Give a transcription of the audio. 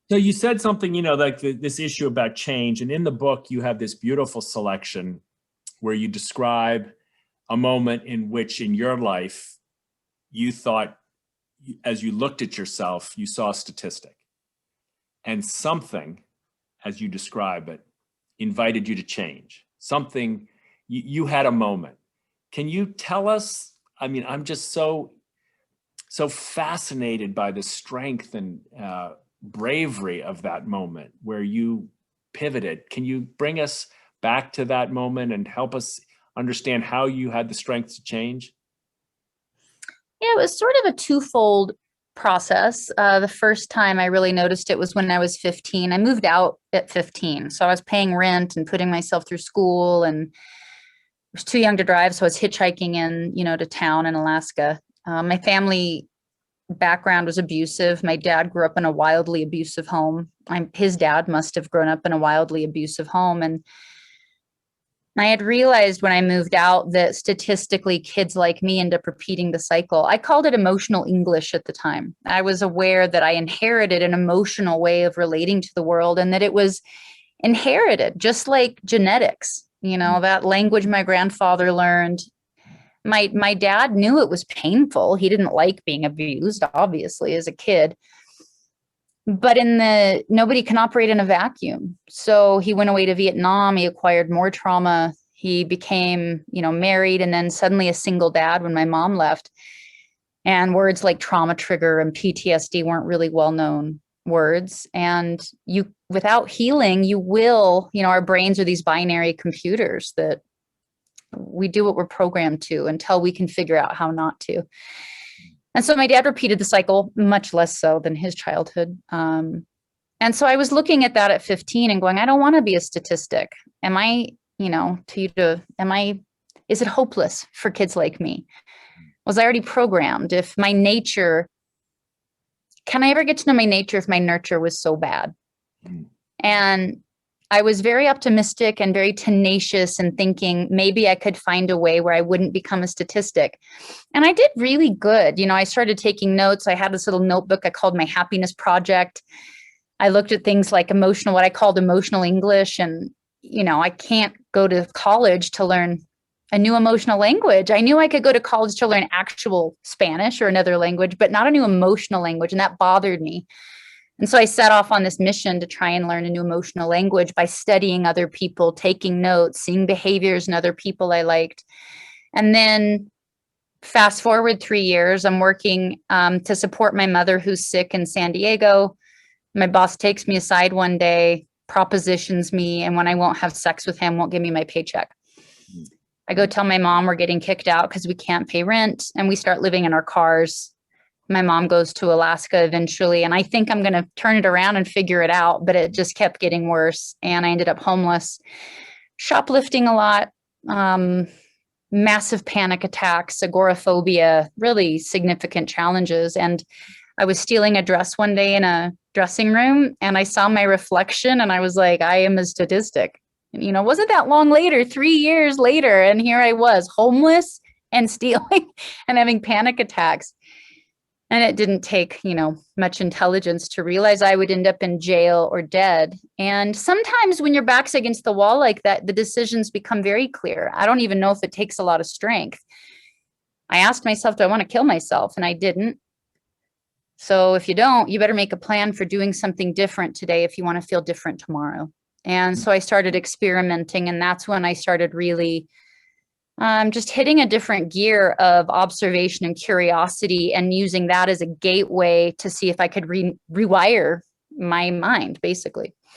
So you said something, like this issue about change. And in the book, you have this beautiful selection where you describe a moment in which in your life you thought, as you looked at yourself, you saw a statistic and something, as you describe it, invited you to change. Something, you had a moment. Can you tell us? I mean, I'm just so fascinated by the strength and bravery of that moment where you pivoted. Can you bring us back to that moment and help us understand how you had the strength to change? Yeah, it was sort of a twofold process. The first time I really noticed it was when I was 15. I moved out at 15. So I was paying rent and putting myself through school and was too young to drive. So I was hitchhiking in, to town in Alaska. My family background was abusive. My dad grew up in a wildly abusive home. His dad must have grown up in a wildly abusive home. And I had realized when I moved out that statistically kids like me end up repeating the cycle. I called it emotional English at the time. I was aware that I inherited an emotional way of relating to the world and that it was inherited, just like genetics. That language my grandfather learned. My dad knew it was painful. He didn't like being abused, obviously, as a kid. But nobody can operate in a vacuum. So he went away to Vietnam. He acquired more trauma. He became, married and then suddenly a single dad when my mom left. And words like trauma trigger and PTSD weren't really well-known words. And without healing, you will, our brains are these binary computers that we do what we're programmed to until we can figure out how not to. And so my dad repeated the cycle, much less so than his childhood. And so I was looking at that at 15 and going, I don't want to be a statistic. Is it hopeless for kids like me? Was I already programmed? Can I ever get to know my nature if my nurture was so bad? And I was very optimistic and very tenacious and thinking maybe I could find a way where I wouldn't become a statistic. And I did really good. I started taking notes. I had this little notebook I called my happiness project. I looked at things like what I called emotional English. And, I can't go to college to learn a new emotional language. I knew I could go to college to learn actual Spanish or another language, but not a new emotional language. And that bothered me. And so I set off on this mission to try and learn a new emotional language by studying other people, taking notes, seeing behaviors in other people I liked. And then fast forward 3 years, I'm working to support my mother who's sick in San Diego. My boss takes me aside one day, propositions me, and when I won't have sex with him, won't give me my paycheck. I go tell my mom we're getting kicked out because we can't pay rent, and we start living in our cars. My mom goes to Alaska eventually, and I think I'm going to turn it around and figure it out, but it just kept getting worse. And I ended up homeless, shoplifting a lot, massive panic attacks, agoraphobia, really significant challenges. And I was stealing a dress one day in a dressing room, and I saw my reflection, and I was like, I am a statistic. And, wasn't that long later, 3 years later, and here I was homeless and stealing and having panic attacks. And it didn't take, much intelligence to realize I would end up in jail or dead. And sometimes when your back's against the wall like that, the decisions become very clear. I don't even know if it takes a lot of strength. I asked myself, do I want to kill myself? And I didn't. So if you don't, you better make a plan for doing something different today if you want to feel different tomorrow. And so I started experimenting, and that's when I started really just hitting a different gear of observation and curiosity and using that as a gateway to see if I could rewire my mind, basically.